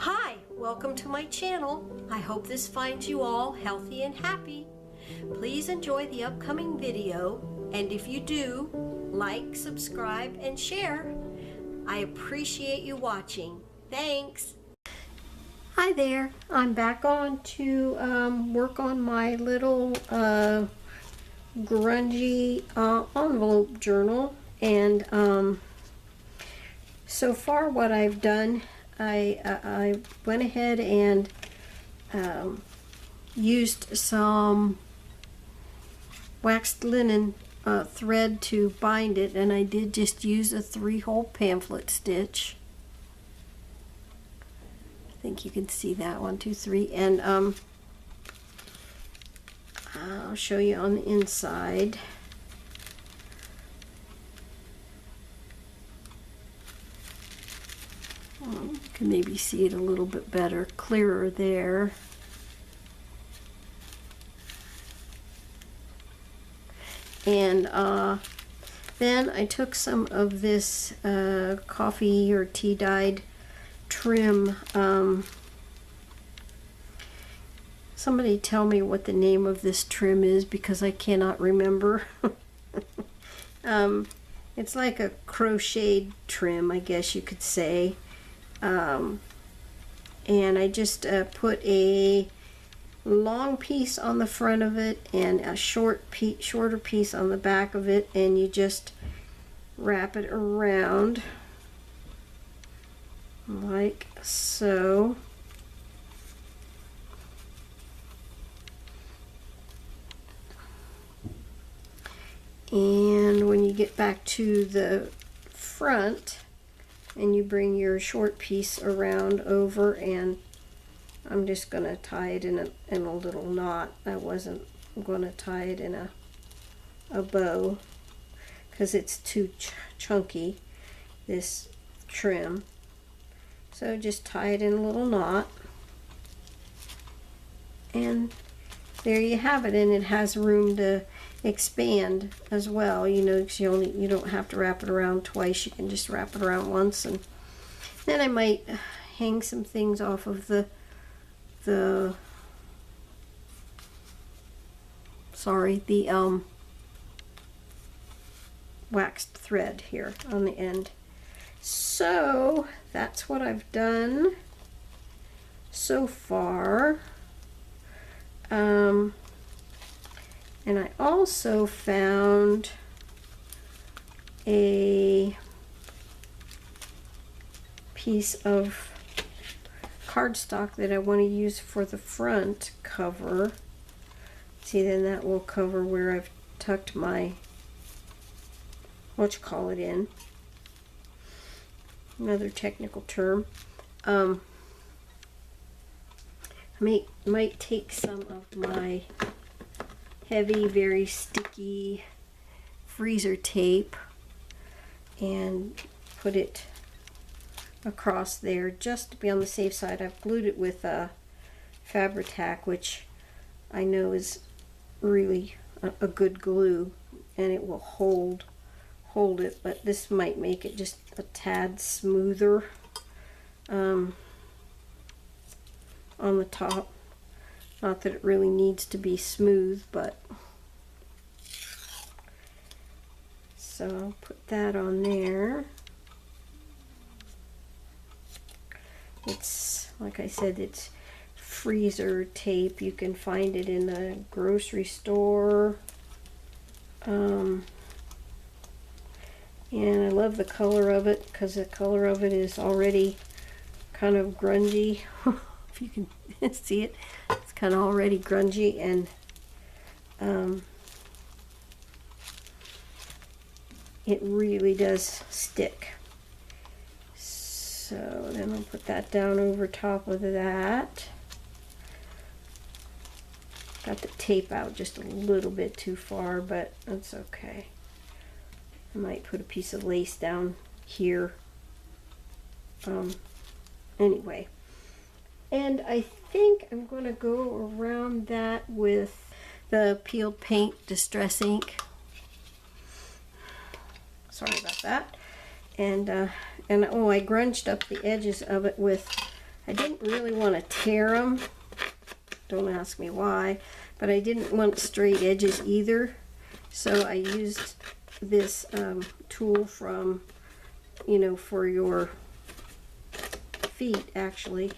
Hi, welcome to my channel. I hope this finds you all healthy and happy. Please enjoy the upcoming video, and if you do, like, subscribe, and share. I appreciate you watching. Thanks. Hi there. I'm back on to work on my little grungy envelope journal, and so far what I've done, I went ahead and used some waxed linen thread to bind it, and I did just use a 3-hole pamphlet stitch. I think you can see that, 1, 2, 3, and I'll show you on the inside. You can maybe see it a little bit better, clearer there. And then I took some of this coffee or tea dyed trim. Somebody tell me what the name of this trim is, because I cannot remember. It's like a crocheted trim, I guess you could say. And I just put a long piece on the front of it and a shorter piece on the back of it, and you just wrap it around like so. And when you get back to the front, and you bring your short piece around over, and I'm just going to tie it in a little knot. I wasn't going to tie it in a bow because it's too chunky, this trim. So just tie it in a little knot, and there you have it. And it has room to expand as well, you know, because you don't have to wrap it around twice. You can just wrap it around once. And then I might hang some things off of the waxed thread here on the end. So that's what I've done so far. And I also found a piece of cardstock that I want to use for the front cover. See, then that will cover where I've tucked my in. Another technical term. I might take some of my heavy, very sticky freezer tape and put it across there just to be on the safe side. I've glued it with Fabri-Tac, which I know is really a good glue, and it will hold it, but this might make it just a tad smoother on the top. Not that it really needs to be smooth, but so I'll put that on there. It's, like I said, it's freezer tape. You can find it in the grocery store. And I love the color of it, because the color of it is already kind of grungy. If you can see it, it's kind of already grungy, and it really does stick. So then I'll put that down over top of that. Got the tape out just a little bit too far, but that's okay. I might put a piece of lace down here. Anyway. And I think I'm going to go around that with the peeled paint distress ink. Sorry about that. And oh, I grunged up the edges of it with I didn't really want to tear them. Don't ask me why, but I didn't want straight edges either. So I used this tool from, you know, for your feet actually,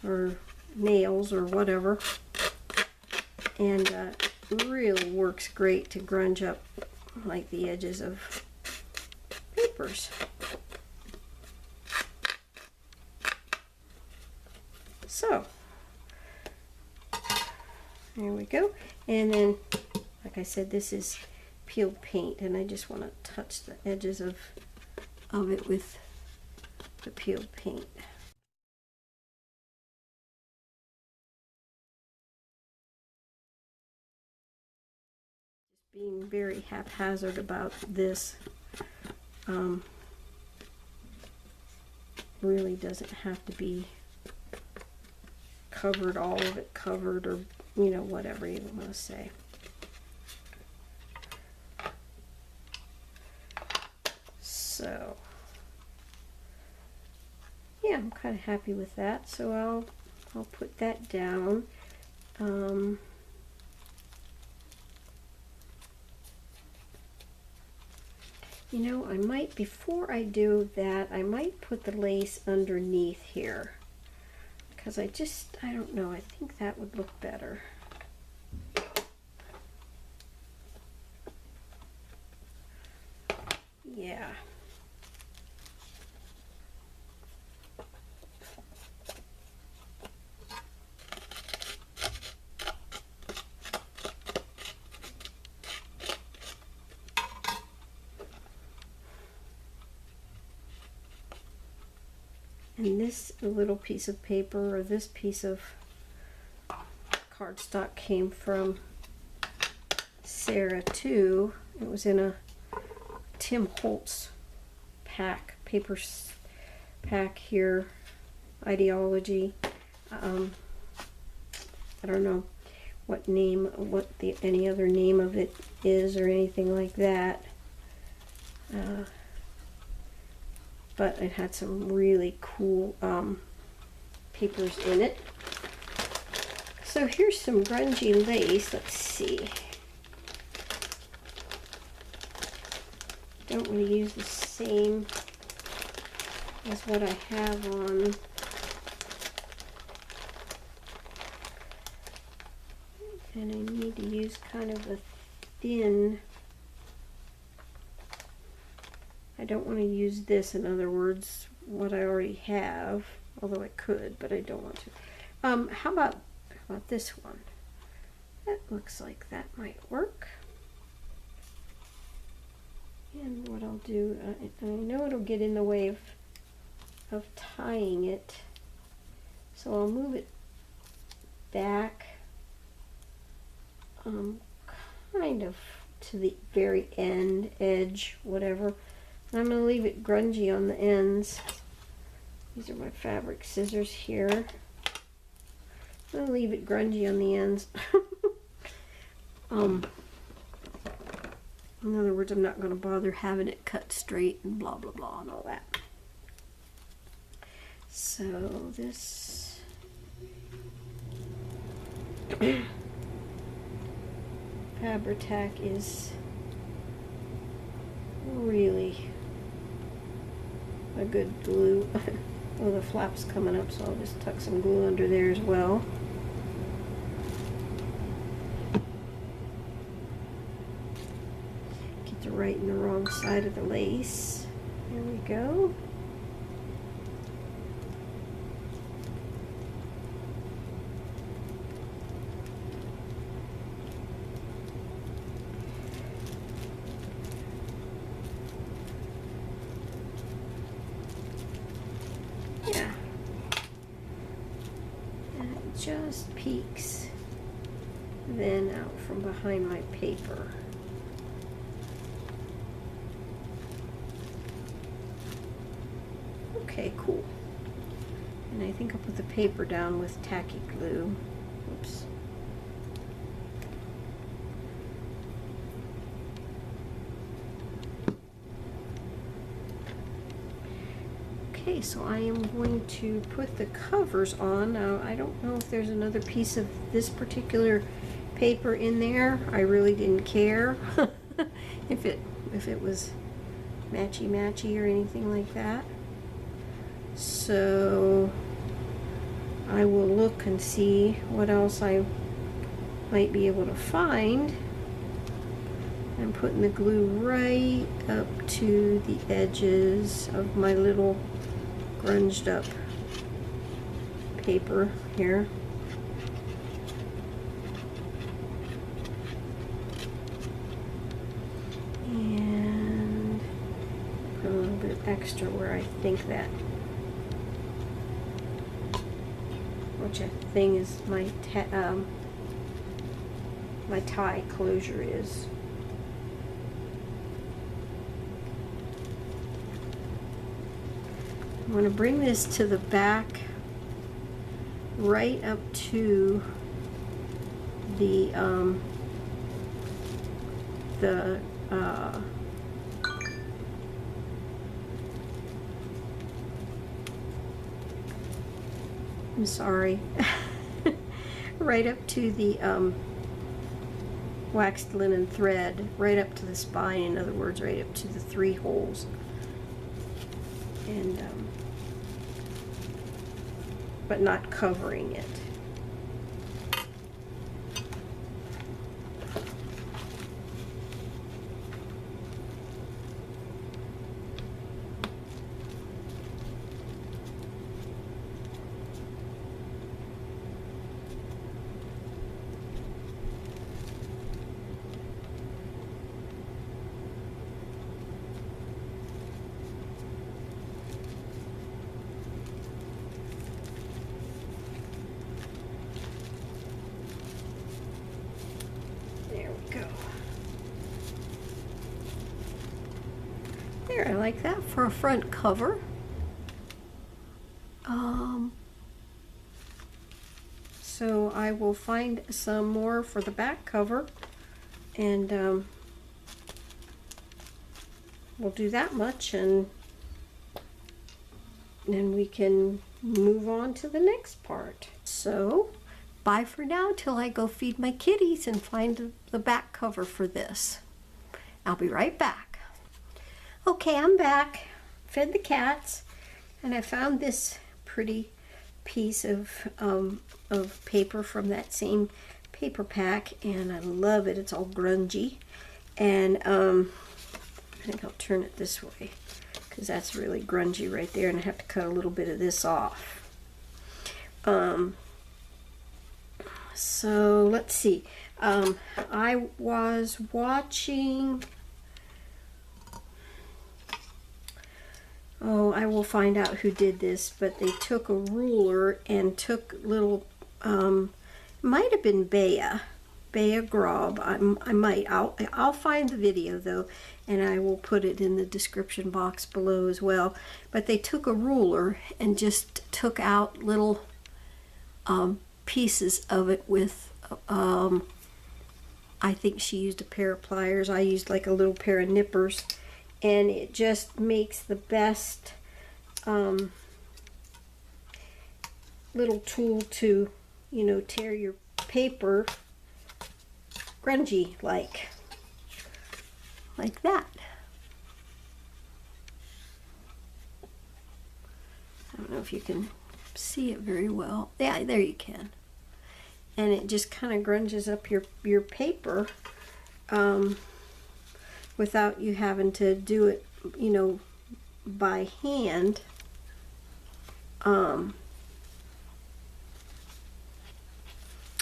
or nails or whatever. And really works great to grunge up like the edges of papers. So there we go. And then, like I said, this is peeled paint, and I just want to touch the edges of it with the peeled paint. Just being very haphazard about this. Really doesn't have to be covered, all of it covered, or, you know, whatever you want to say. So, yeah, I'm kind of happy with that. So I'll put that down. You know, I might, before I do that, I might put the lace underneath here. Because I don't know, I think that would look better. Yeah. And this little piece of paper, or this piece of cardstock, came from Sarah too. It was in a Tim Holtz pack, paper pack here, Ideology. I don't know what name, any other name of it is or anything like that. But it had some really cool papers in it. So here's some grungy lace. Let's see. Don't want to use the same as what I have on. And I need to use kind of a thin. I don't want to use this, in other words, what I already have, although I could, but I don't want to. How about this one? That looks like that might work. And what I'll do, I know it'll get in the way of tying it, so I'll move it back, kind of to the very end, edge, whatever. And I'm going to leave it grungy on the ends. These are my fabric scissors here. I'm going to leave it grungy on the ends. In other words, I'm not going to bother having it cut straight and blah blah blah and all that. So this Fabri-Tac is really a good glue. Well, the flap's coming up, so I'll just tuck some glue under there as well. Get the right and the wrong side of the lace. There we go. Yeah. And it just peeks then out from behind my paper. Okay, cool. And I think I'll put the paper down with tacky glue. Oops. Okay, Okay, so I am going to put the covers on. Now, I don't know if there's another piece of this particular paper in there. I really didn't care if it was matchy-matchy or anything like that. So I will look and see what else I might be able to find. I'm putting the glue right up to the edges of my little grunged up paper here. And put a little bit extra where I think that, which I think is my tie closure is. I'm going to bring this to the back, right up to the I'm sorry, right up to the waxed linen thread, right up to the spine, in other words, right up to the 3 holes. And but not covering it. There, I like that for a front cover. So I will find some more for the back cover, and we'll do that much, and then we can move on to the next part. So bye for now till I go feed my kitties and find the back cover for this. I'll be right back. Okay, I'm back. Fed the cats, and I found this pretty piece of paper from that same paper pack, and I love it. It's all grungy, and I think I'll turn it this way because that's really grungy right there, and I have to cut a little bit of this off. So let's see. I was watching. Oh, I will find out who did this, but they took a ruler and took little, might have been Bea Grob. I'll find the video though, and I will put it in the description box below as well. But they took a ruler and just took out little pieces of it with, I think she used a pair of pliers. I used like a little pair of nippers. And it just makes the best little tool to, you know, tear your paper grungy like that. I don't know if you can see it very well. Yeah, there you can. And it just kind of grunges up your paper. Without you having to do it, you know, by hand. Ooh,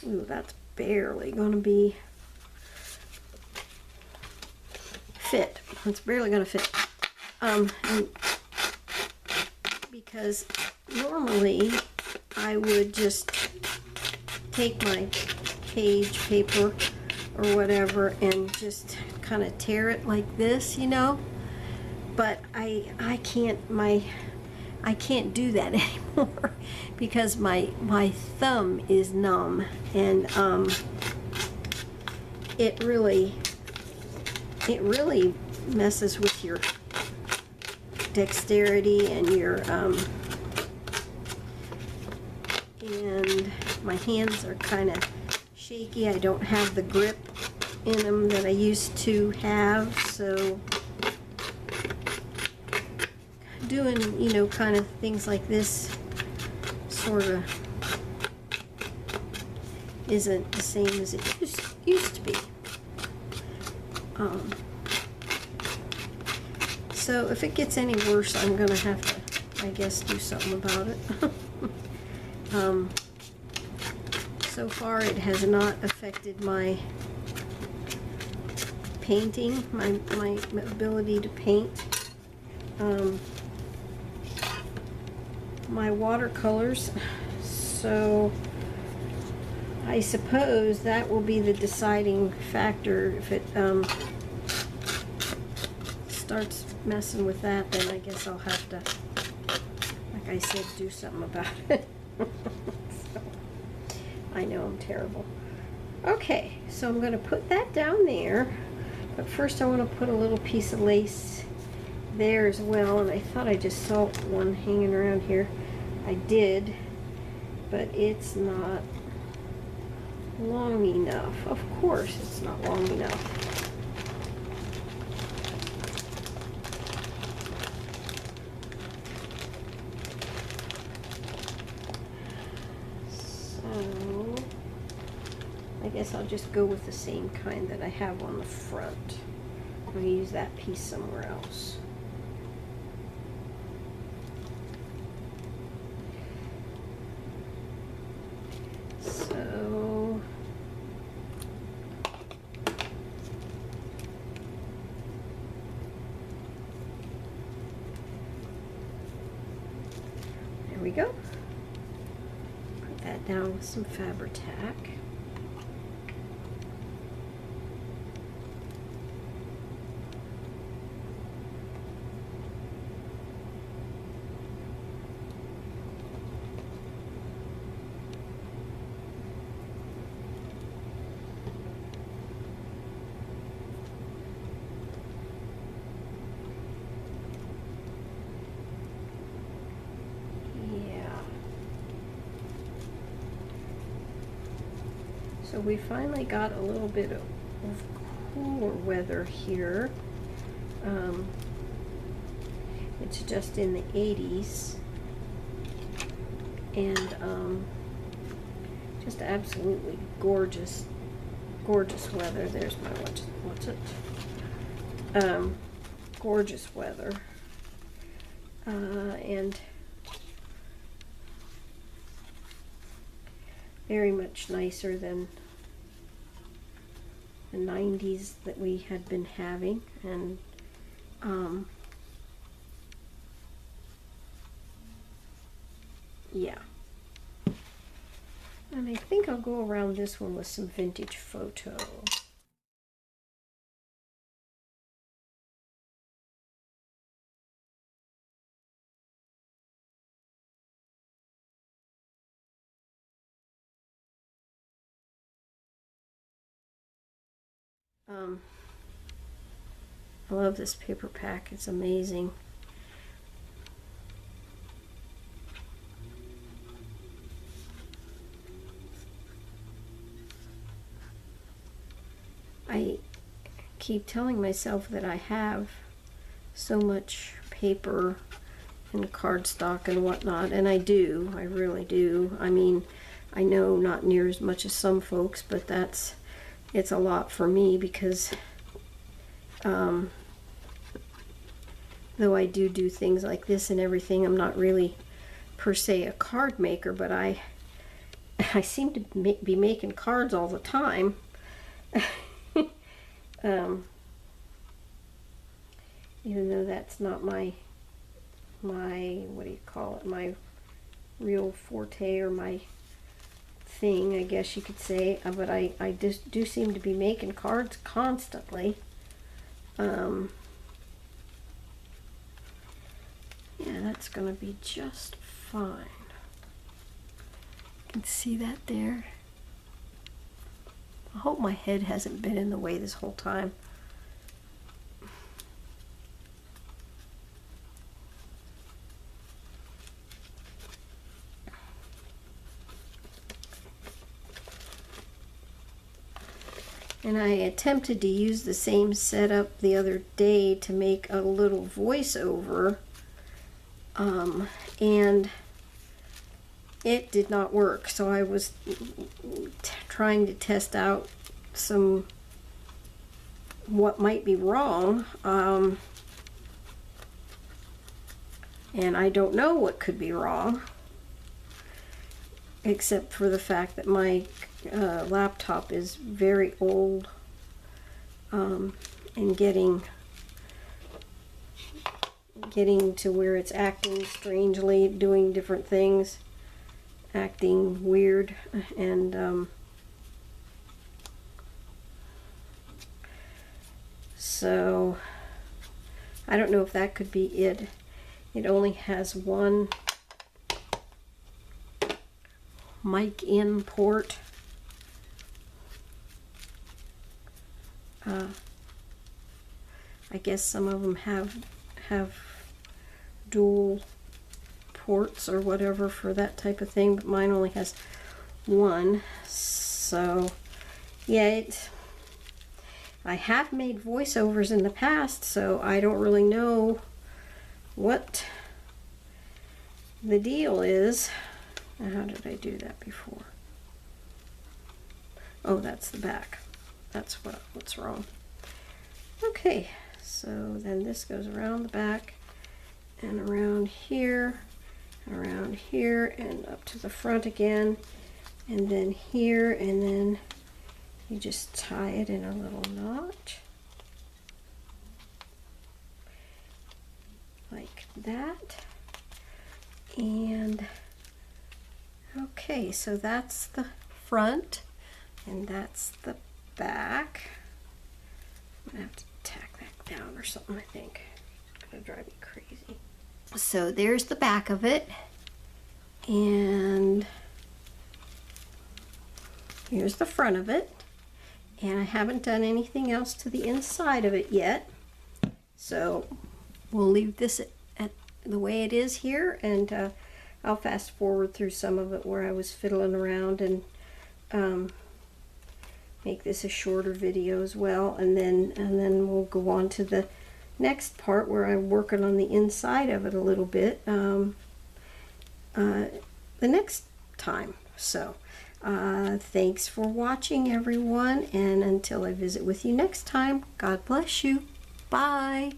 that's barely going to be fit. It's barely going to fit. And because normally I would just take my page paper or whatever and just kind of tear it like this, you know, but I can't do that anymore because my thumb is numb, and it really messes with dexterity and your and my hands are kind of shaky. I don't have the grip in them that I used to have, so doing, you know, kind of things like this sort of isn't the same as it used to be. So if it gets any worse, I'm gonna have to, I guess, do something about it. So far it has not affected my painting, my ability to paint. My watercolors, so I suppose that will be the deciding factor. If it starts messing with that, then I guess I'll have to, like I said, do something about it. So, I know I'm terrible. Okay, so I'm going to put that down there, but first I want to put a little piece of lace there as well, and I thought I just saw one hanging around here. I did, but it's not long enough. Of course it's not long enough. So I guess I'll just go with the same kind that I have on the front. I'm going to use that piece somewhere else. So there we go. Put that down with some Fabri-Tac. So we finally got a little bit of cooler weather here. It's just in the 80s, and just absolutely gorgeous, gorgeous weather. There's my what's it? Gorgeous weather, and very much nicer than the 90s that we had been having. And yeah, and I think I'll go around this one with some vintage photo. I love this paper pack. It's amazing. I keep telling myself that I have so much paper and cardstock and whatnot, and I do. I really do. I mean, I know not near as much as some folks, but it's a lot for me because though I do things like this and everything, I'm not really per se a card maker, but I seem to be making cards all the time. Even though that's not my what do you call it, my real forte or my thing, I guess you could say, but I just do seem to be making cards constantly. Yeah, that's gonna be just fine. You can see that there. I hope my head hasn't been in the way this whole time. And I attempted to use the same setup the other day to make a little voiceover, and it did not work. So I was trying to test out what might be wrong, and I don't know what could be wrong, except for the fact that my laptop is very old, and getting to where it's acting strangely, doing different things, acting weird, and so I don't know if that could be it. It only has one mic in port. I guess some of them have dual ports or whatever for that type of thing, but mine only has one. So yeah, I have made voiceovers in the past, so I don't really know what the deal is. How did I do that before? Oh, that's the back. That's what's wrong. Okay, so then this goes around the back and around here, and up to the front again, and then here, and then you just tie it in a little knot like that. And okay, so that's the front and that's the back. I'm gonna have to tack that down or something, I think. It's gonna drive me crazy. So there's the back of it, and here's the front of it, and I haven't done anything else to the inside of it yet, so we'll leave this at the way it is here, and I'll fast forward through some of it where I was fiddling around and make this a shorter video as well, and then we'll go on to the next part where I'm working on the inside of it a little bit the next time. So thanks for watching, everyone, and until I visit with you next time, God bless you. Bye.